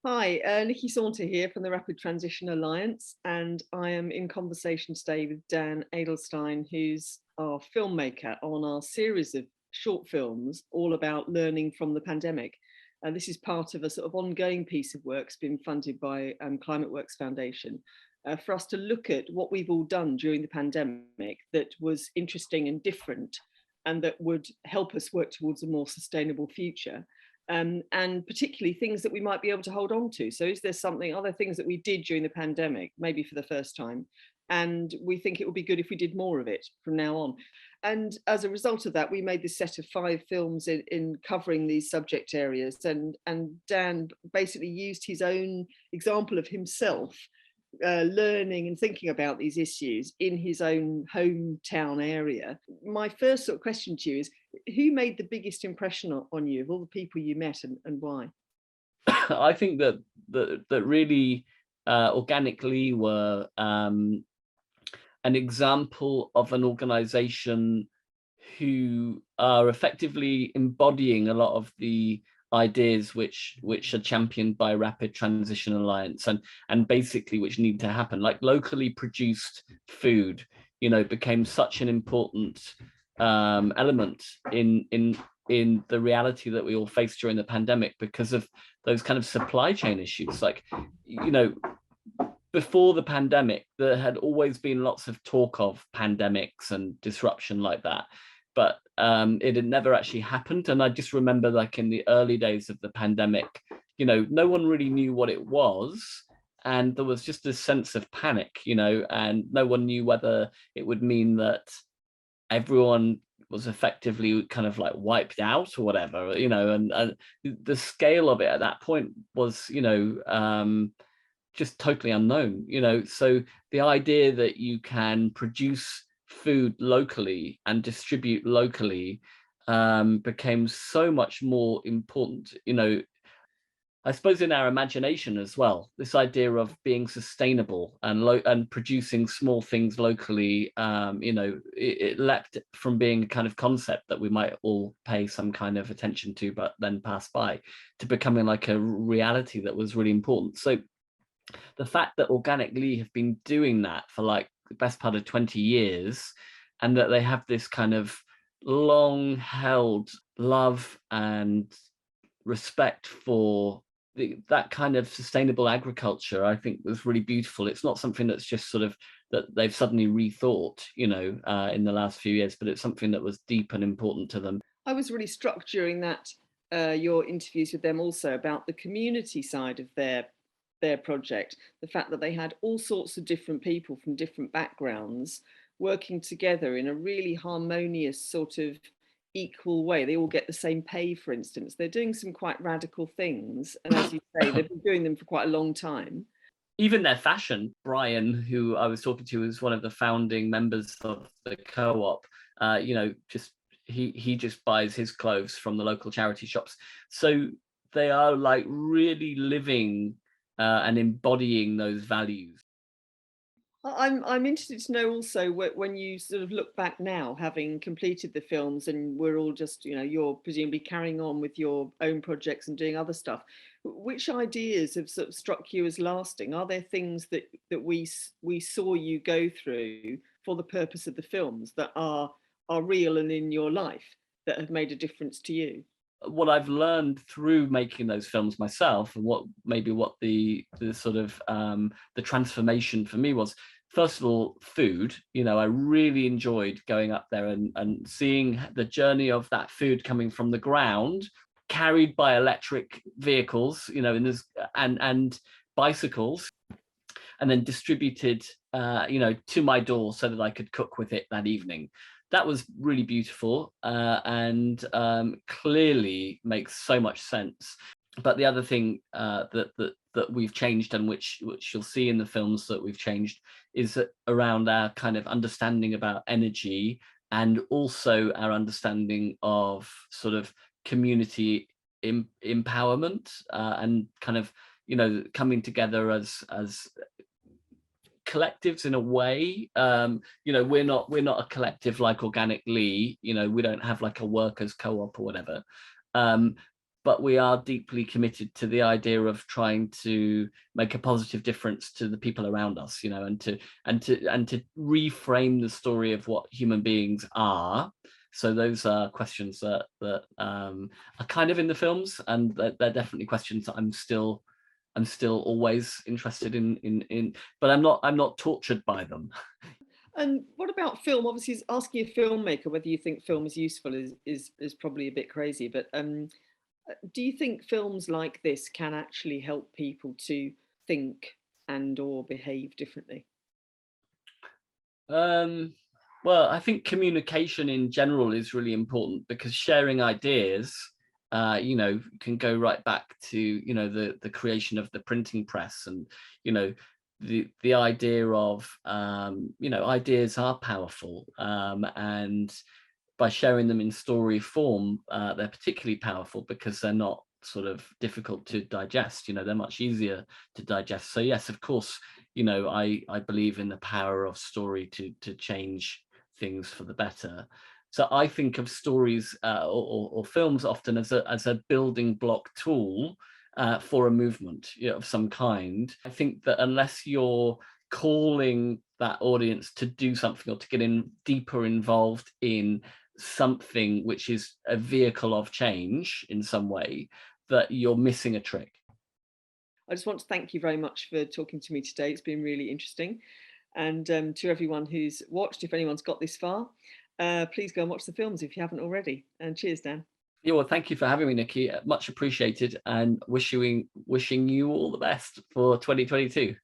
Hi, Nicky Saunter here from the Rapid Transition Alliance, and I am in conversation today with Dan Evelstyn, who's our filmmaker on our series of short films all about learning from the pandemic. This is part of a sort of ongoing piece of work that's been funded by Climate Works Foundation for us to look at what we've all done during the pandemic that was interesting and different and that would help us work towards a more sustainable future. And particularly things that we might be able to hold on to. So is there something, other things that we did during the pandemic, maybe for the first time, and we think it would be good if we did more of it from now on? And as a result of that, we made this set of 5 films in covering these subject areas. And Dan basically used his own example of himself learning and thinking about these issues in his own hometown area. My first sort of question to you is, who made the biggest impression on you of all the people you met, and why? I think that really organically were an example of an organization who are effectively embodying a lot of the ideas which are championed by Rapid Transition Alliance and basically which need to happen. Like locally produced food, became such an important element in the reality that we all faced during the pandemic because of those kind of supply chain issues. Like, before the pandemic, there had always been lots of talk of pandemics and disruption like that, but it had never actually happened. And I just remember, like in the early days of the pandemic, no one really knew what it was. And there was just a sense of panic, and no one knew whether it would mean that everyone was effectively kind of like wiped out or whatever, and the scale of it at that point was, just totally unknown, so the idea that you can produce food locally and distribute locally became so much more important, I suppose in our imagination as well. This idea of being sustainable and producing small things locally, it leapt from being a kind of concept that we might all pay some kind of attention to, but then pass by, to becoming like a reality that was really important. So the fact that Organic Lee have been doing that for like the best part of 20 years, and that they have this kind of long held love and respect for that kind of sustainable agriculture, I think was really beautiful. It's not something that's just sort of that they've suddenly rethought, in the last few years, but it's something that was deep and important to them. I was really struck during that your interviews with them also about the community side of their project, the fact that they had all sorts of different people from different backgrounds working together in a really harmonious sort of equal way. They all get the same pay, for instance. They're doing some quite radical things, and as you say, they've been doing them for quite a long time. Even their fashion, Brian, who I was talking to, is one of the founding members of the co-op, just he just buys his clothes from the local charity shops. So they are like really living and embodying those values. I'm interested to know also when you sort of look back now, having completed the films, and we're all just, you're presumably carrying on with your own projects and doing other stuff. Which ideas have sort of struck you as lasting? Are there things that we saw you go through for the purpose of the films that are real and in your life that have made a difference to you? What I've learned through making those films myself, and what the sort of the transformation for me was, first of all, food. I really enjoyed going up there and seeing the journey of that food coming from the ground, carried by electric vehicles, and bicycles, and then distributed, to my door so that I could cook with it that evening. That was really beautiful, and clearly makes so much sense. But the other thing that we've changed, and which you'll see in the films that we've changed, is around our kind of understanding about energy, and also our understanding of sort of community empowerment, and kind of coming together as collectives in a way. We're not a collective like Organic Lee. We don't have like a workers co-op or whatever, but we are deeply committed to the idea of trying to make a positive difference to the people around us, you know, and to reframe the story of what human beings are. So those are questions that are kind of in the films, and they're definitely questions that I'm still always interested in, but I'm not tortured by them. And what about film? Obviously, asking a filmmaker whether you think film is useful is probably a bit crazy, but do you think films like this can actually help people to think and or behave differently? Well, I think communication in general is really important, because sharing ideas, you know, can go right back to, you know, the creation of the printing press, and, you know, the idea of, you know, ideas are powerful, and by sharing them in story form, they're particularly powerful because they're not sort of difficult to digest. You know, they're much easier to digest. So yes, of course, you know, I believe in the power of story to change things for the better. So I think of stories, or films often as a building block tool for a movement, you know, of some kind. I think that unless you're calling that audience to do something, or to get in deeper involved in something which is a vehicle of change in some way, that you're missing a trick. I just want to thank you very much for talking to me today. It's been really interesting. And to everyone who's watched, if anyone's got this far, please go and watch the films if you haven't already. And cheers, Dan. Yeah, well, thank you for having me, Nicky. Much appreciated, and wishing you all the best for 2022.